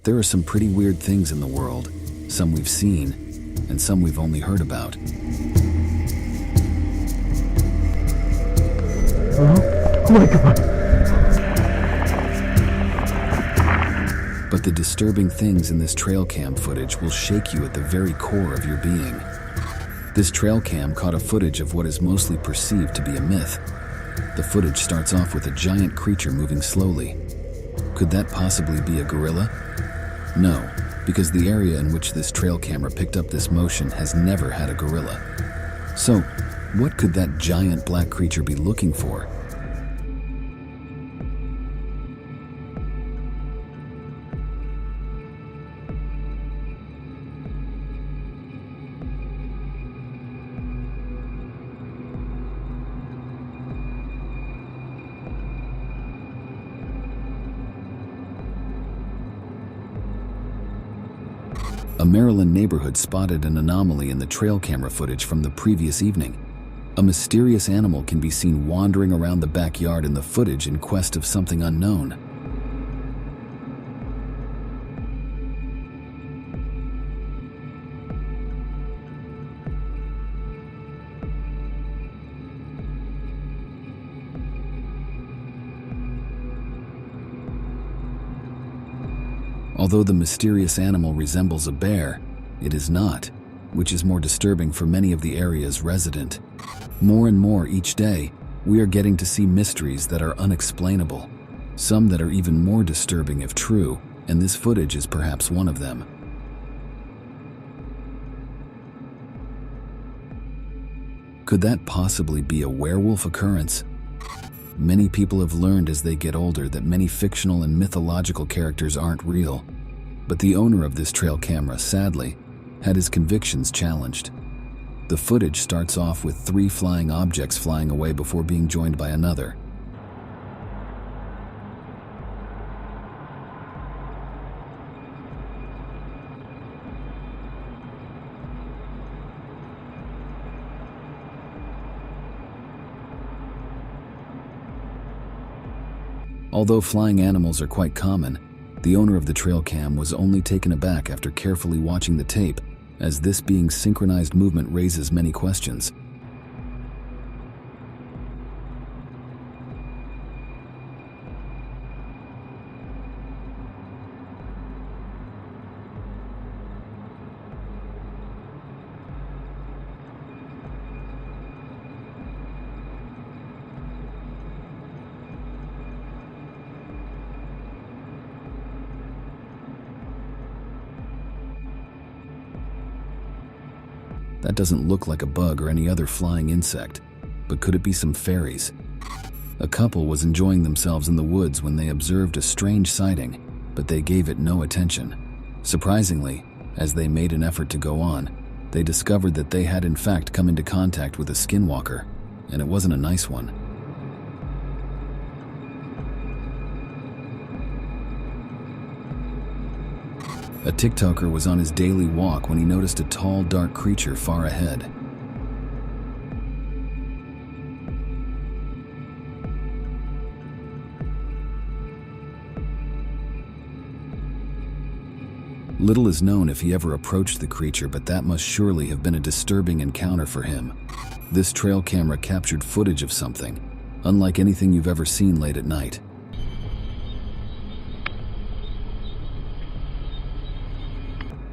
There are some pretty weird things in the world, some we've seen, and some we've only heard about. Oh my God. But the disturbing things in this trail cam footage will shake you at the very core of your being. This trail cam caught a footage of what is mostly perceived to be a myth. The footage starts off with a giant creature moving slowly. Could that possibly be a gorilla? No, because the area in which this trail camera picked up this motion has never had a gorilla. So, what could that giant black creature be looking for? A Maryland neighborhood spotted an anomaly in the trail camera footage from the previous evening. A mysterious animal can be seen wandering around the backyard in the footage in quest of something unknown. Although the mysterious animal resembles a bear, it is not, which is more disturbing for many of the area's residents. More and more each day, we are getting to see mysteries that are unexplainable, some that are even more disturbing if true, and this footage is perhaps one of them. Could that possibly be a werewolf occurrence? Many people have learned as they get older that many fictional and mythological characters aren't real, but the owner of this trail camera, sadly, had his convictions challenged. The footage starts off with 3 flying objects flying away before being joined by another. Although flying animals are quite common, the owner of the trail cam was only taken aback after carefully watching the tape, as this being synchronized movement raises many questions. That doesn't look like a bug or any other flying insect, but could it be some fairies? A couple was enjoying themselves in the woods when they observed a strange sighting, but they gave it no attention. Surprisingly, as they made an effort to go on, they discovered that they had in fact come into contact with a skinwalker, and it wasn't a nice one. A TikToker was on his daily walk when he noticed a tall, dark creature far ahead. Little is known if he ever approached the creature, but that must surely have been a disturbing encounter for him. This trail camera captured footage of something, unlike anything you've ever seen late at night.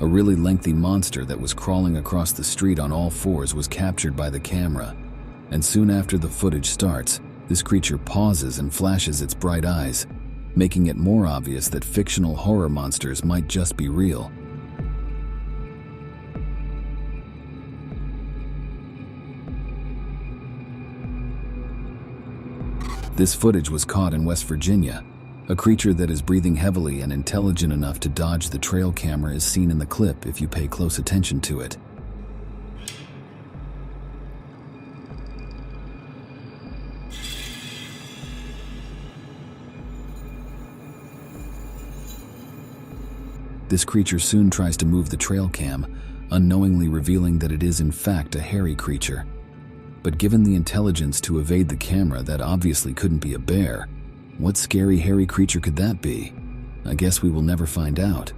A really lengthy monster that was crawling across the street on all fours was captured by the camera, and soon after the footage starts, this creature pauses and flashes its bright eyes, making it more obvious that fictional horror monsters might just be real. This footage was caught in West Virginia. A creature that is breathing heavily and intelligent enough to dodge the trail camera is seen in the clip if you pay close attention to it. This creature soon tries to move the trail cam, unknowingly revealing that it is in fact a hairy creature. But given the intelligence to evade the camera, that obviously couldn't be a bear. What scary hairy creature could that be? I guess we will never find out.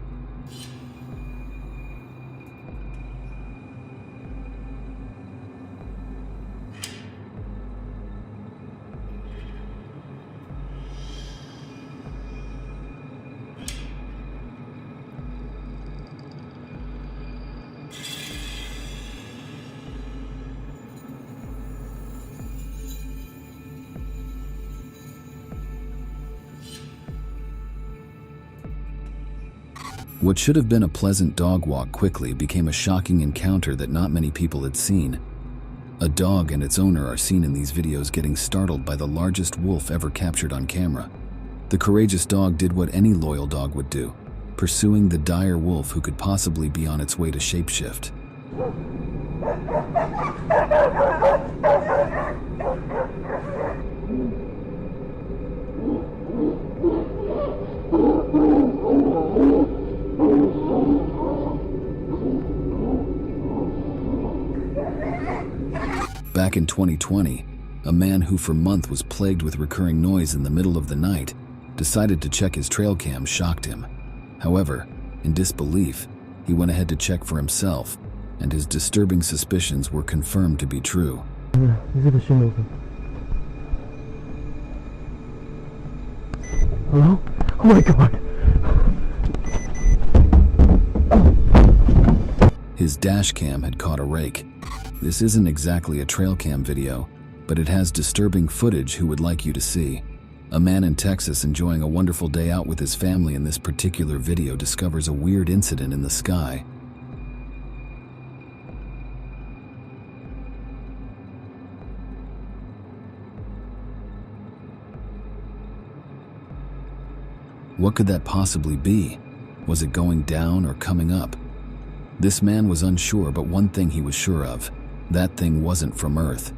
What should have been a pleasant dog walk quickly became a shocking encounter that not many people had seen. A dog and its owner are seen in these videos getting startled by the largest wolf ever captured on camera. The courageous dog did what any loyal dog would do, pursuing the dire wolf who could possibly be on its way to shapeshift. Back in 2020, a man who for months was plagued with recurring noise in the middle of the night decided to check his trail cam shocked him. However, in disbelief, he went ahead to check for himself, and his disturbing suspicions were confirmed to be true. Is it a Shinobu? Hello? Oh my god! His dash cam had caught a rake. This isn't exactly a trail cam video, but it has disturbing footage who would like you to see. A man in Texas enjoying a wonderful day out with his family in this particular video discovers a weird incident in the sky. What could that possibly be? Was it going down or coming up? This man was unsure, but one thing he was sure of: that thing wasn't from Earth.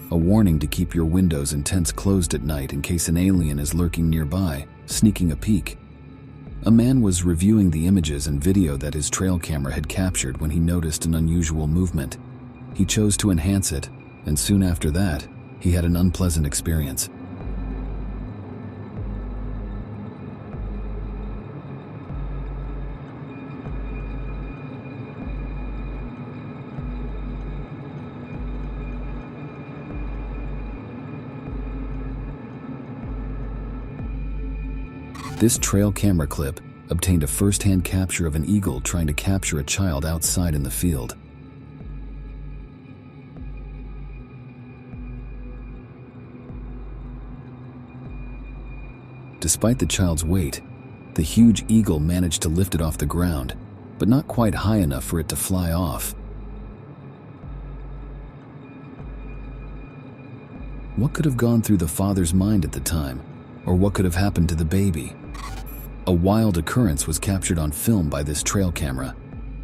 A warning to keep your windows and tents closed at night in case an alien is lurking nearby, sneaking a peek. A man was reviewing the images and video that his trail camera had captured when he noticed an unusual movement. He chose to enhance it, and soon after that, he had an unpleasant experience. This trail camera clip obtained a first-hand capture of an eagle trying to capture a child outside in the field. Despite the child's weight, the huge eagle managed to lift it off the ground, but not quite high enough for it to fly off. What could have gone through the father's mind at the time, or what could have happened to the baby? A wild occurrence was captured on film by this trail camera.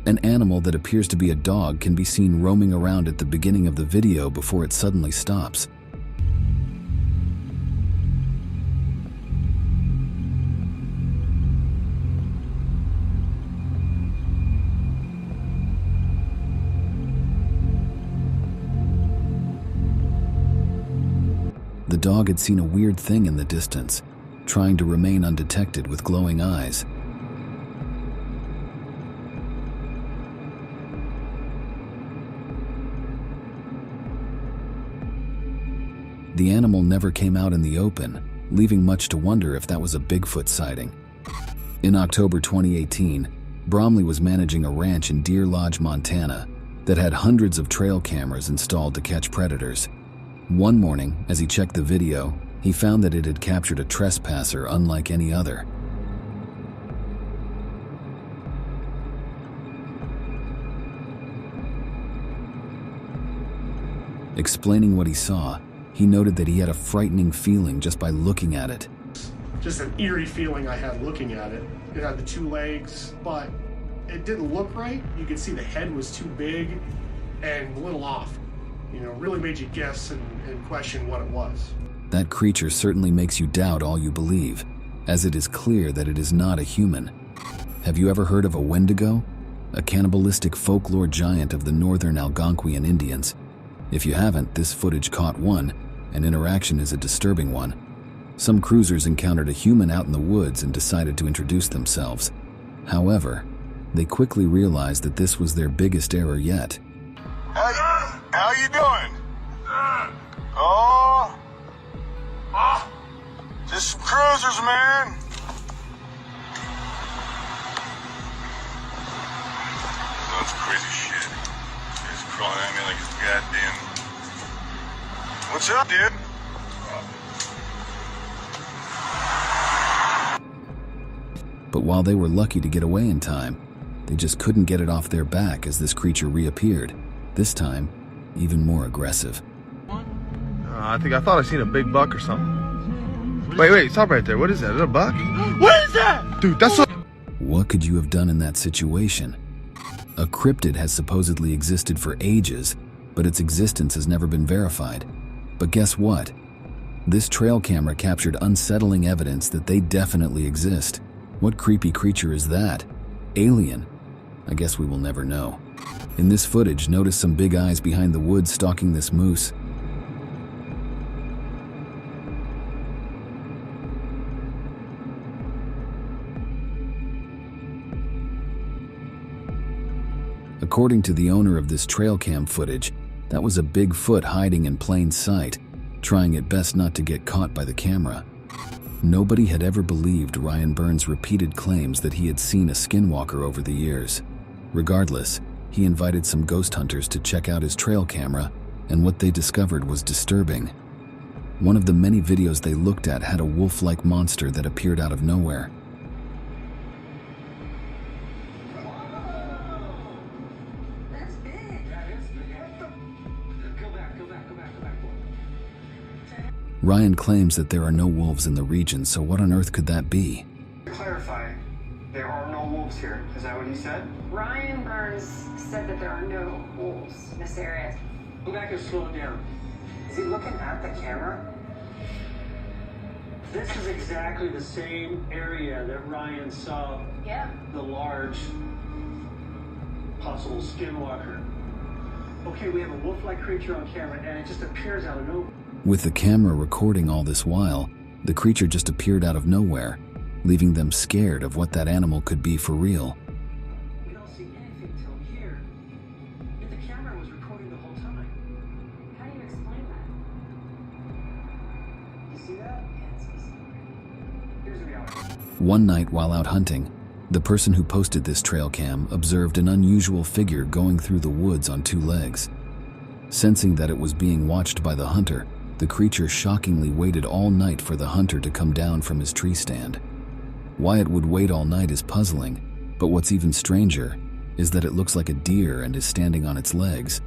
An animal that appears to be a dog can be seen roaming around at the beginning of the video before it suddenly stops. The dog had seen a weird thing in the distance, trying to remain undetected with glowing eyes. The animal never came out in the open, leaving much to wonder if that was a Bigfoot sighting. In October 2018, Bromley was managing a ranch in Deer Lodge, Montana, that had hundreds of trail cameras installed to catch predators. One morning, as he checked the video, he found that it had captured a trespasser unlike any other. Explaining what he saw, he noted that he had a frightening feeling just by looking at it. Just an eerie feeling I had looking at it. It had the two legs, but it didn't look right. You could see the head was too big and a little off. You know, really made you guess and question what it was. That creature certainly makes you doubt all you believe, as it is clear that it is not a human. Have you ever heard of a Wendigo? A cannibalistic folklore giant of the northern Algonquian Indians. If you haven't, this footage caught one, and interaction is a disturbing one. Some cruisers encountered a human out in the woods and decided to introduce themselves. However, they quickly realized that this was their biggest error yet. How you doing? Oh, just some cruisers, man. That's crazy shit. He's crawling at me like it's goddamn. What's up, dude? But while they were lucky to get away in time, they just couldn't get it off their back as this creature reappeared, this time even more aggressive. I thought I seen a big buck or something. Wait, stop right there. What is that? Is that a buck? What is that? Dude, that's a... What could you have done in that situation? A cryptid has supposedly existed for ages, but its existence has never been verified. But guess what? This trail camera captured unsettling evidence that they definitely exist. What creepy creature is that? Alien? I guess we will never know. In this footage, notice some big eyes behind the woods stalking this moose. According to the owner of this trail cam footage, that was a Bigfoot hiding in plain sight, trying at best not to get caught by the camera. Nobody had ever believed Ryan Burns' repeated claims that he had seen a skinwalker over the years. Regardless, he invited some ghost hunters to check out his trail camera, and what they discovered was disturbing. One of the many videos they looked at had a wolf-like monster that appeared out of nowhere. Ryan claims that there are no wolves in the region, so what on earth could that be? To clarify, there are no wolves here. Is that what he said? Ryan Burns said that there are no wolves in this area. Go back and slow it down. Is he looking at the camera? This is exactly the same area that Ryan saw the large possible skinwalker. Okay, we have a wolf-like creature on camera, and it just appears out of nowhere. With the camera recording all this while, the creature just appeared out of nowhere, leaving them scared of what that animal could be for real. We don't see anything till here. Yet the camera was recording the whole time. How do you explain that? You see that? Here's the reality. One night while out hunting, the person who posted this trail cam observed an unusual figure going through the woods on two legs. Sensing that it was being watched by the hunter, the creature shockingly waited all night for the hunter to come down from his tree stand. Why it would wait all night is puzzling, but what's even stranger is that it looks like a deer and is standing on its legs.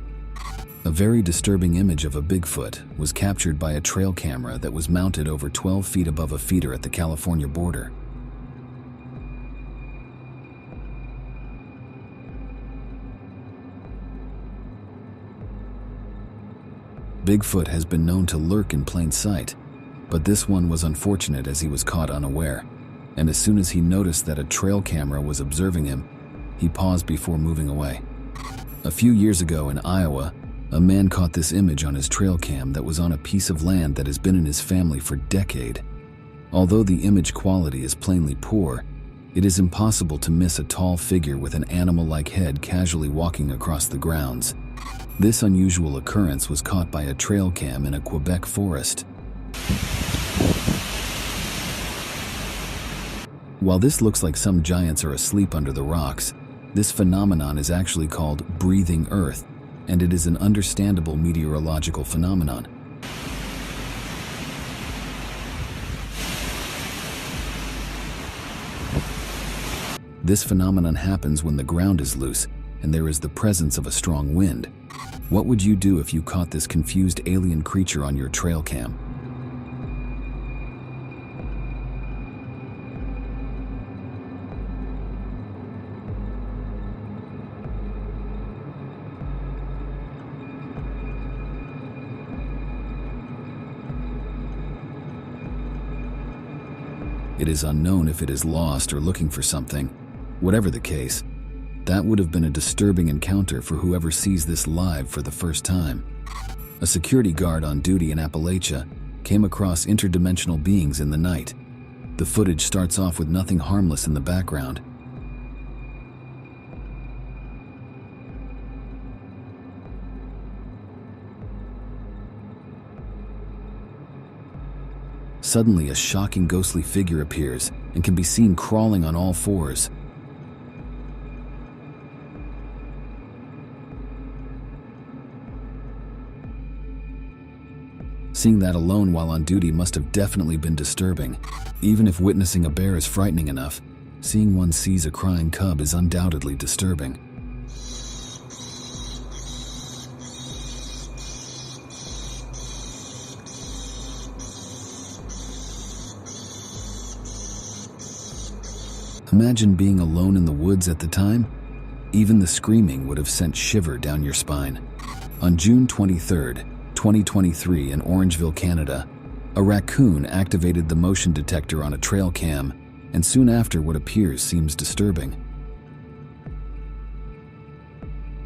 A very disturbing image of a Bigfoot was captured by a trail camera that was mounted over 12 feet above a feeder at the California border. Bigfoot has been known to lurk in plain sight, but this one was unfortunate as he was caught unaware, and as soon as he noticed that a trail camera was observing him, he paused before moving away. A few years ago in Iowa, a man caught this image on his trail cam that was on a piece of land that has been in his family for decades. Although the image quality is plainly poor, it is impossible to miss a tall figure with an animal-like head casually walking across the grounds. This unusual occurrence was caught by a trail cam in a Quebec forest. While this looks like some giants are asleep under the rocks, this phenomenon is actually called breathing earth, and it is an understandable meteorological phenomenon. This phenomenon happens when the ground is loose and there is the presence of a strong wind. What would you do if you caught this confused alien creature on your trail cam? It is unknown if it is lost or looking for something. Whatever the case, that would have been a disturbing encounter for whoever sees this live for the first time. A security guard on duty in Appalachia came across interdimensional beings in the night. The footage starts off with nothing harmless in the background. Suddenly, a shocking ghostly figure appears and can be seen crawling on all fours. Seeing that alone while on duty must have definitely been disturbing. Even if witnessing a bear is frightening enough, seeing one seize a crying cub is undoubtedly disturbing. Imagine being alone in the woods at the time. Even the screaming would have sent shiver down your spine. On June 23rd, 2023 in Orangeville, Canada, a raccoon activated the motion detector on a trail cam, and soon after what appears seems disturbing.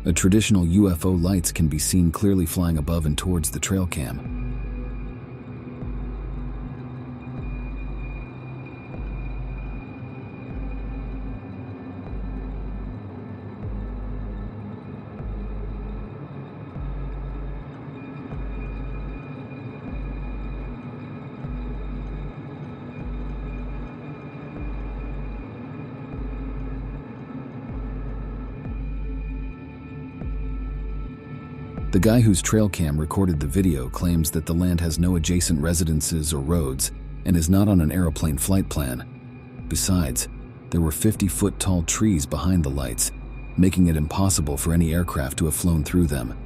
A traditional UFO lights can be seen clearly flying above and towards the trail cam. The guy whose trail cam recorded the video claims that the land has no adjacent residences or roads and is not on an aeroplane flight plan. Besides, there were 50-foot tall trees behind the lights, making it impossible for any aircraft to have flown through them.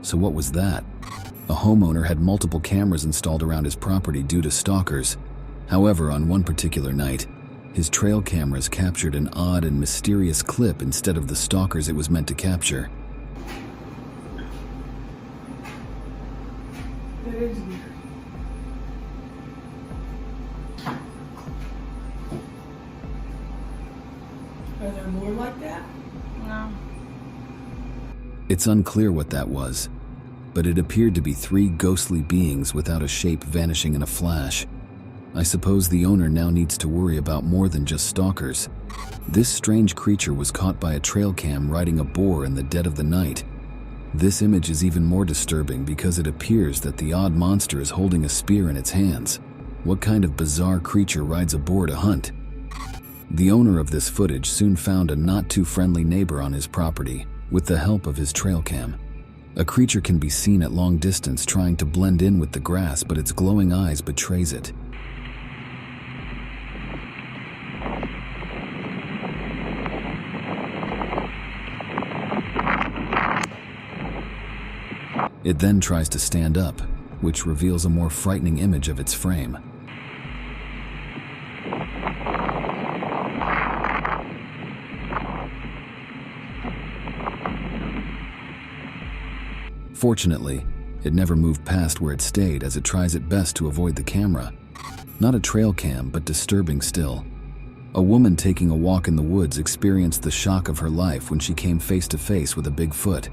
So what was that? A homeowner had multiple cameras installed around his property due to stalkers. However, on one particular night, his trail cameras captured an odd and mysterious clip instead of the stalkers it was meant to capture. Are there more like that? No. It's unclear what that was, but it appeared to be 3 ghostly beings without a shape vanishing in a flash. I suppose the owner now needs to worry about more than just stalkers. This strange creature was caught by a trail cam riding a boar in the dead of the night. This image is even more disturbing because it appears that the odd monster is holding a spear in its hands. What kind of bizarre creature rides a boar to hunt? The owner of this footage soon found a not-too-friendly neighbor on his property with the help of his trail cam. A creature can be seen at long distance trying to blend in with the grass, but its glowing eyes betrays it. It then tries to stand up, which reveals a more frightening image of its frame. Fortunately, it never moved past where it stayed as it tries its best to avoid the camera. Not a trail cam, but disturbing still. A woman taking a walk in the woods experienced the shock of her life when she came face to face with a Bigfoot.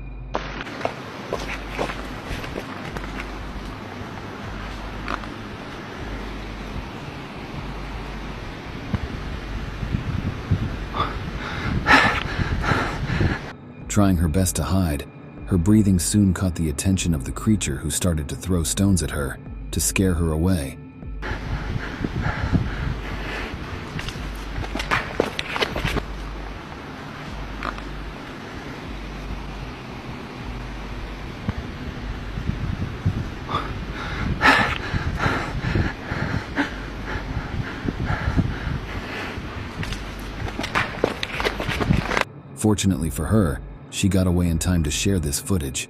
Trying her best to hide, her breathing soon caught the attention of the creature, who started to throw stones at her to scare her away. Fortunately for her, she got away in time to share this footage.